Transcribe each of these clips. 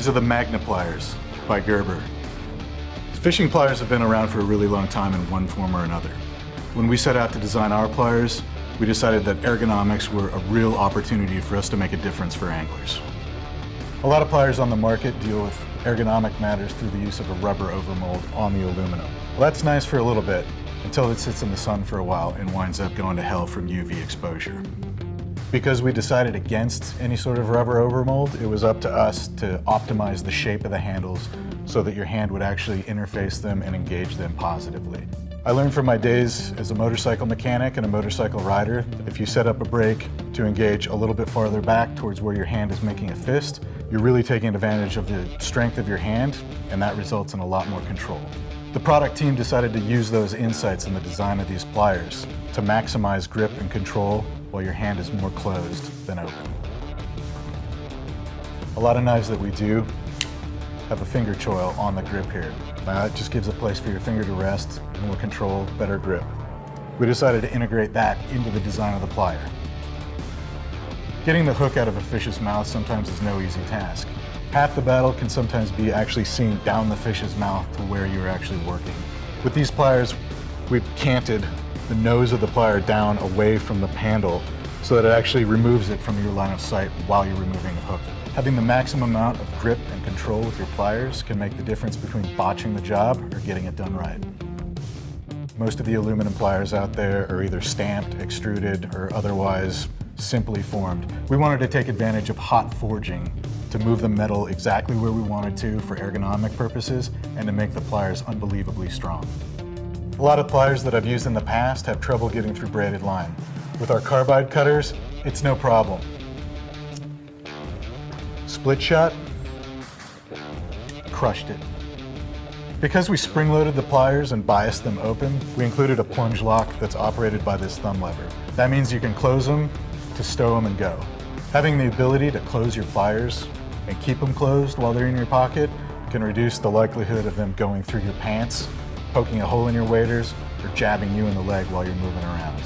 These are the Magna pliers by Gerber. Fishing pliers have been around for a really long time in one form or another. When we set out to design our pliers, we decided that ergonomics were a real opportunity for us to make a difference for anglers. A lot of pliers on the market deal with ergonomic matters through the use of a rubber overmold on the aluminum. Well, that's nice for a little bit, until it sits in the sun for a while and winds up going to hell from UV exposure. Because we decided against any sort of rubber overmold, it was up to us to optimize the shape of the handles so that your hand would actually interface them and engage them positively. I learned from my days as a motorcycle mechanic and a motorcycle rider, if you set up a brake to engage a little bit farther back towards where your hand is making a fist, you're really taking advantage of the strength of your hand, and that results in a lot more control. The product team decided to use those insights in the design of these pliers to maximize grip and control while your hand is more closed than open. A lot of knives that we do have a finger choil on the grip here. It just gives a place for your finger to rest, more control, better grip. We decided to integrate that into the design of the plier. Getting the hook out of a fish's mouth sometimes is no easy task. Half the battle can sometimes be actually seeing down the fish's mouth to where you're actually working. With these pliers, we've canted the nose of the plier down away from the handle so that it actually removes it from your line of sight while you're removing the hook. Having the maximum amount of grip and control with your pliers can make the difference between botching the job or getting it done right. Most of the aluminum pliers out there are either stamped, extruded, or otherwise simply formed. We wanted to take advantage of hot forging to move the metal exactly where we wanted to for ergonomic purposes and to make the pliers unbelievably strong. A lot of pliers that I've used in the past have trouble getting through braided line. With our carbide cutters, it's no problem. Split shot, crushed it. Because we spring-loaded the pliers and biased them open, we included a plunge lock that's operated by this thumb lever. That means you can close them to stow them and go. Having the ability to close your pliers and keep them closed while they're in your pocket can reduce the likelihood of them going through your pants, poking a hole in your waders, or jabbing you in the leg while you're moving around.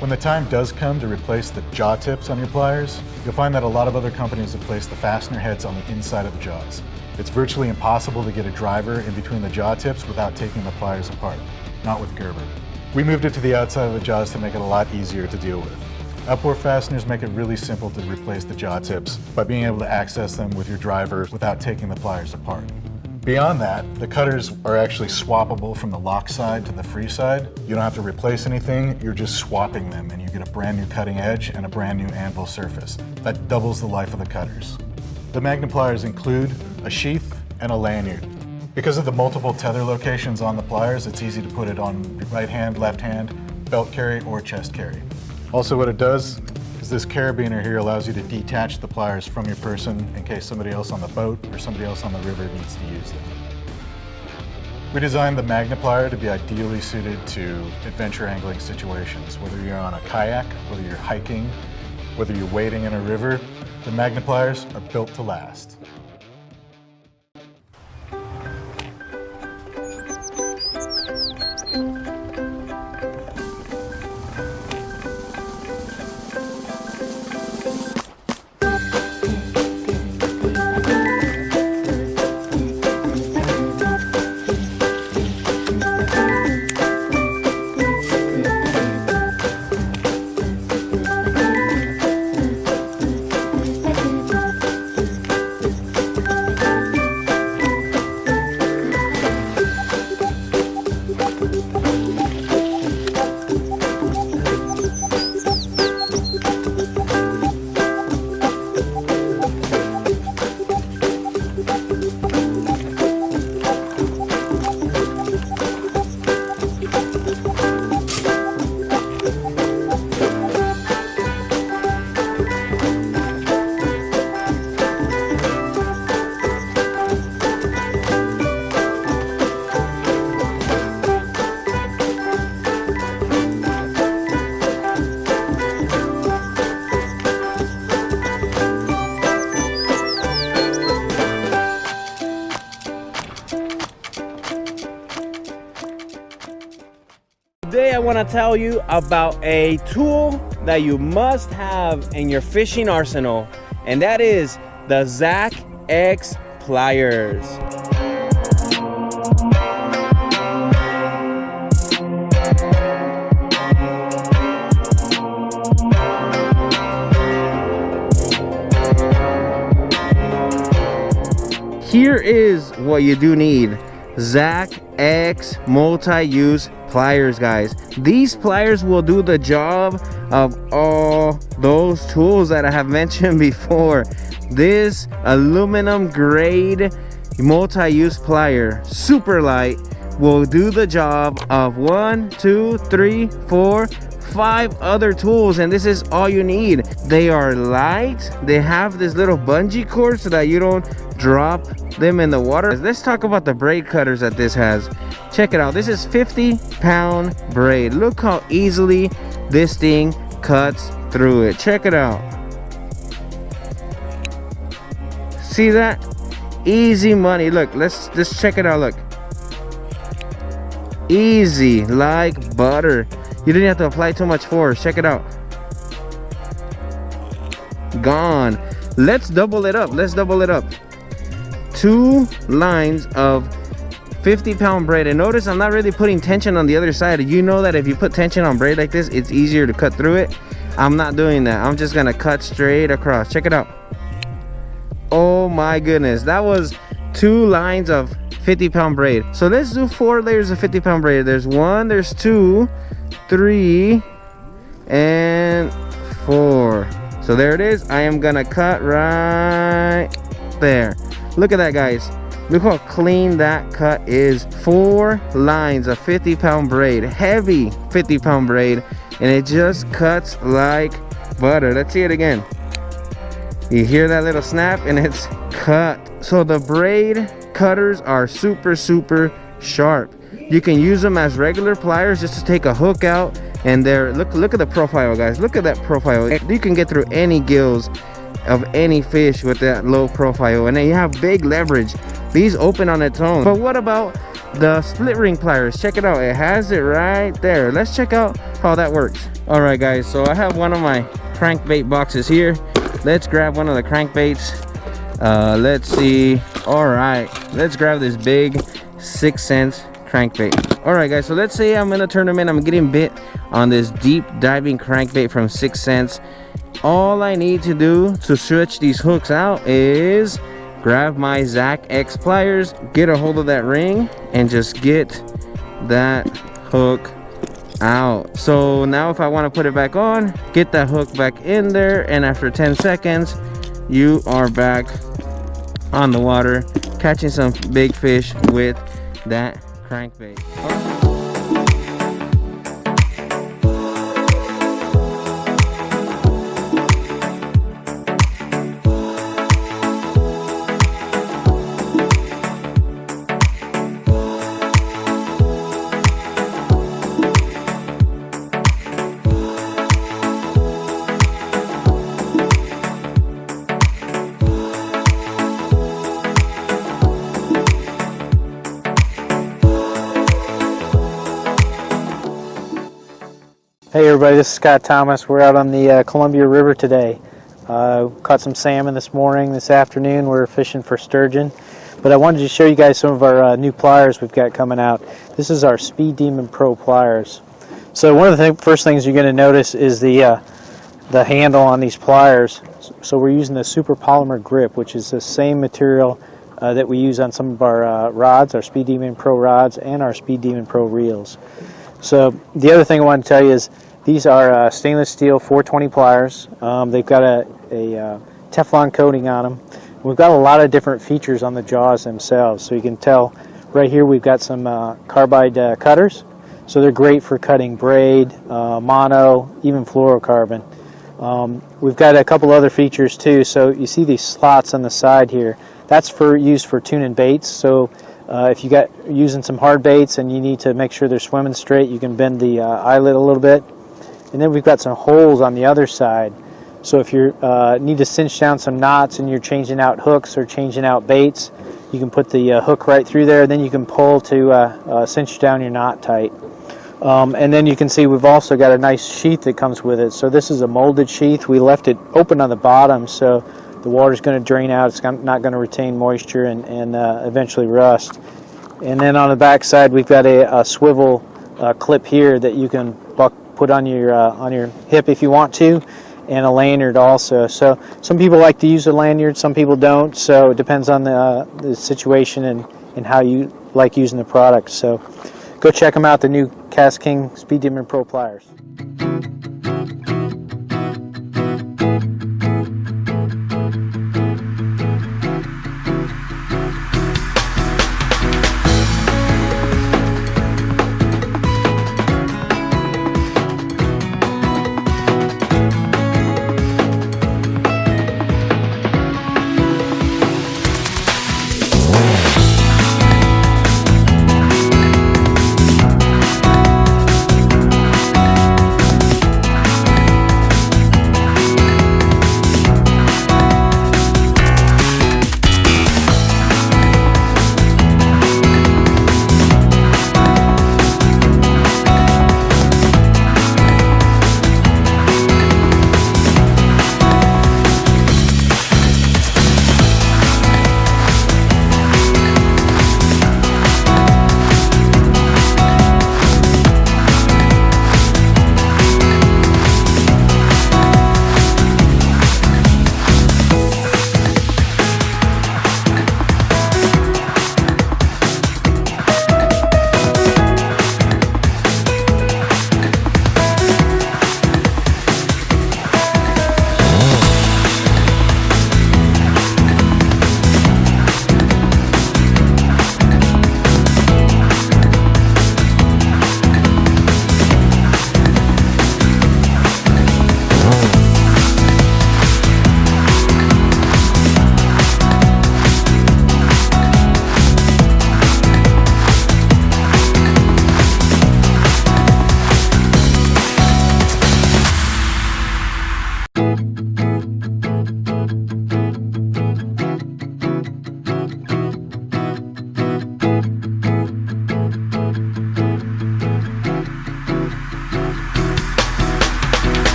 When the time does come to replace the jaw tips on your pliers, you'll find that a lot of other companies have placed the fastener heads on the inside of the jaws. It's virtually impossible to get a driver in between the jaw tips without taking the pliers apart. Not with Gerber. We moved it to the outside of the jaws to make it a lot easier to deal with. Outboard fasteners make it really simple to replace the jaw tips by being able to access them with your driver without taking the pliers apart. Beyond that, the cutters are actually swappable from the lock side to the free side. You don't have to replace anything, you're just swapping them and you get a brand new cutting edge and a brand new anvil surface. That doubles the life of the cutters. The Magna pliers include a sheath and a lanyard. Because of the multiple tether locations on the pliers, it's easy to put it on right hand, left hand, belt carry, or chest carry. Also what it does is this carabiner here allows you to detach the pliers from your person in case somebody else on the boat or somebody else on the river needs to use them. We designed the Magna plier to be ideally suited to adventure angling situations. Whether you're on a kayak, whether you're hiking, whether you're wading in a river, the Magna pliers are built to last. Today I want to tell you about a tool that you must have in your fishing arsenal, and that is the Zach X pliers. Here is what you do need. Zach X multi-use pliers, guys. These pliers will do the job of all those tools that I have mentioned before. This aluminum grade multi-use plier, super light, will do the job of 1, 2, 3, 4, 5 other tools, and this is all you need. They are light. They have this little bungee cord so that you don't drop them in the water. Let's talk about the braid cutters that this has. Check it out. This is 50-pound braid. Look how easily this thing cuts through it. Check it out. See that? Easy money. Look, let's just check it out. Look, easy like butter. You didn't have to apply too much force. Check it out. Gone. Let's double it up. Let's double it up. 2 lines of 50-pound braid, and notice I'm not really putting tension on the other side. You know that if you put tension on braid like this, it's easier to cut through it. I'm not doing that. I'm just gonna cut straight across. Check it out. Oh my goodness, that was 2 lines of 50-pound braid. So let's do 4 layers of 50-pound braid. There's 1, there's 2, 3, and 4. So there it is. I am gonna cut right there. Look at that, guys. Look how clean that cut is. 4 lines of 50-pound braid, heavy 50-pound braid, and it just cuts like butter. Let's see it again. You hear that little snap, and it's cut. So the braid cutters are super sharp. You can use them as regular pliers just to take a hook out, and they're look at the profile, guys. Look at that profile. You can get through any gills of any fish with that low profile, and then you have big leverage. These open on its own. But what about the split ring pliers? Check it out. It has it right there. Let's check out how that works. All right, guys, so I have one of my crankbait boxes here. Let's grab one of the crankbaits. Let's see. All right, let's grab this big 6 cents crankbait. All right, guys, so let's say I'm in a tournament. I'm getting bit on this deep diving crankbait from 6 cents. All I need to do to stretch these hooks out is grab my Zach X pliers, get a hold of that ring, and just get that hook out. So now if I want to put it back on, get that hook back in there, and after 10 seconds you are back on the water catching some big fish with that crankbait. Hey everybody, this is Scott Thomas. We're out on the Columbia River today. Caught some salmon this morning. This afternoon we're fishing for sturgeon. But I wanted to show you guys some of our new pliers we've got coming out. This is our Speed Demon Pro pliers. So one of the first things you're going to notice is the handle on these pliers. So we're using the super polymer grip, which is the same material that we use on some of our rods, our Speed Demon Pro rods and our Speed Demon Pro reels. So the other thing I want to tell you is these are stainless steel 420 pliers. They've got a Teflon coating on them. We've got a lot of different features on the jaws themselves. So you can tell right here we've got some carbide cutters. So they're great for cutting braid, mono, even fluorocarbon. We've got a couple other features too. So you see these slots on the side here. That's used for tuning baits. So if you got using some hard baits and you need to make sure they're swimming straight, you can bend the eyelet a little bit. And then we've got some holes on the other side. So if you need to cinch down some knots and you're changing out hooks or changing out baits, you can put the hook right through there. Then you can pull to cinch down your knot tight. And then you can see we've also got a nice sheath that comes with it. So this is a molded sheath. We left it open on the bottom so the water's going to drain out. It's not going to retain moisture and eventually rust. And then on the back side, we've got a swivel clip here that you can put on your hip if you want to, and a lanyard also. So some people like to use a lanyard, some people don't. So it depends on the situation and how you like using the product. So go check them out, the new KastKing Speed Demon Pro pliers.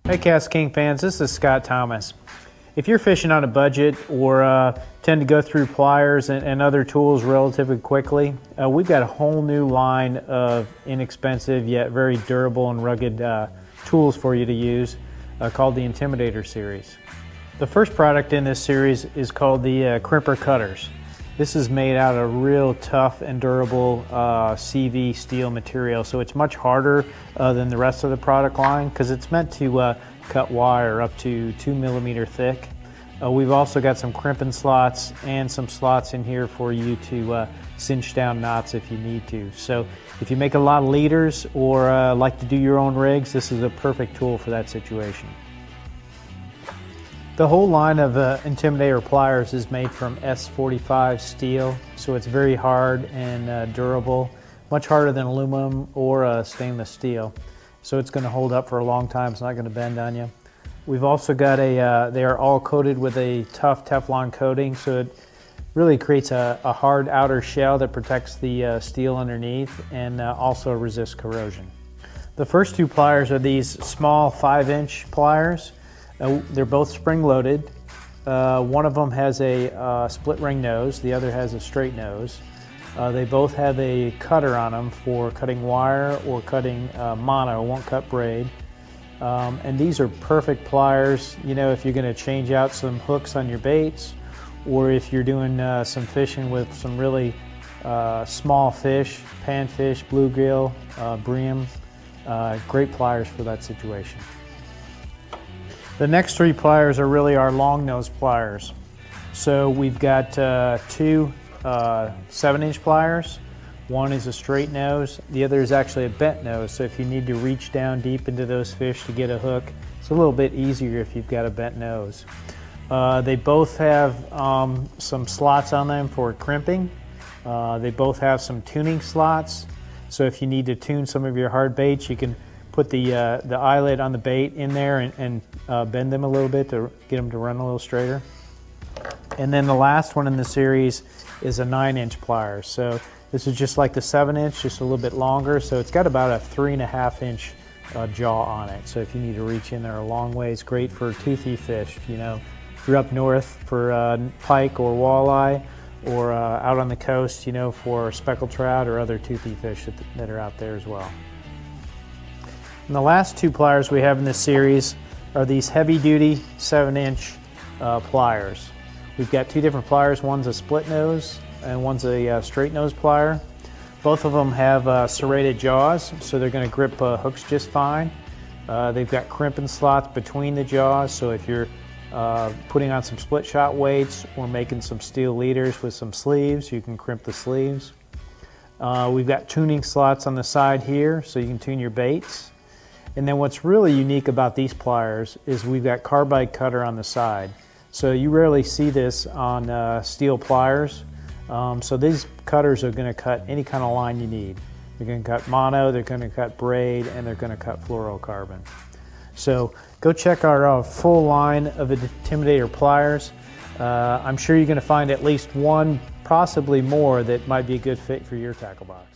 Hey KastKing fans, this is Scott Thomas. If you're fishing on a budget or tend to go through pliers and other tools relatively quickly, we've got a whole new line of inexpensive yet very durable and rugged tools for you to use called the Intimidator series. The first product in this series is called the Crimper Cutters. This is made out of real tough and durable CV steel material, so it's much harder than the rest of the product line because it's meant to cut wire up to 2 millimeter thick. We've also got some crimping slots and some slots in here for you to cinch down knots if you need to. So if you make a lot of leaders or like to do your own rigs, this is a perfect tool for that situation. The whole line of Intimidator pliers is made from S45 steel, so it's very hard and durable, much harder than aluminum or stainless steel. So it's going to hold up for a long time, it's not going to bend on you. We've also got they are all coated with a tough Teflon coating, so it really creates a hard outer shell that protects the steel underneath and also resists corrosion. The first two pliers are these small 5-inch pliers. They're both spring-loaded. One of them has a split ring nose, the other has a straight nose. They both have a cutter on them for cutting wire or cutting mono, won't cut braid. And these are perfect pliers, you know, if you're going to change out some hooks on your baits, or if you're doing some fishing with some really small fish, panfish, bluegill, bream. Great pliers for that situation. The next three pliers are really our long nose pliers. So we've got two 7-inch pliers. One is a straight nose, the other is actually a bent nose, so if you need to reach down deep into those fish to get a hook, it's a little bit easier if you've got a bent nose. They both have some slots on them for crimping. They both have some tuning slots, so if you need to tune some of your hard baits, you can put the eyelet on the bait in there and bend them a little bit to get them to run a little straighter. And then the last one in the series is a 9-inch plier. So this is just like the 7-inch, just a little bit longer. So it's got about a 3.5-inch jaw on it. So if you need to reach in there a long ways, great for toothy fish. You know, if you're up north for pike or walleye, or out on the coast, you know, for speckled trout or other toothy fish that are out there as well. And the last two pliers we have in this series are these heavy-duty 7-inch pliers. We've got two different pliers. One's a split nose and one's a straight nose plier. Both of them have serrated jaws, so they're going to grip hooks just fine. They've got crimping slots between the jaws, so if you're putting on some split shot weights or making some steel leaders with some sleeves, you can crimp the sleeves. We've got tuning slots on the side here, so you can tune your baits. And then what's really unique about these pliers is we've got carbide cutter on the side. So you rarely see this on steel pliers. So these cutters are going to cut any kind of line you need. They're going to cut mono, they're going to cut braid, and they're going to cut fluorocarbon. So go check our full line of Intimidator pliers. I'm sure you're going to find at least one, possibly more, that might be a good fit for your tackle box.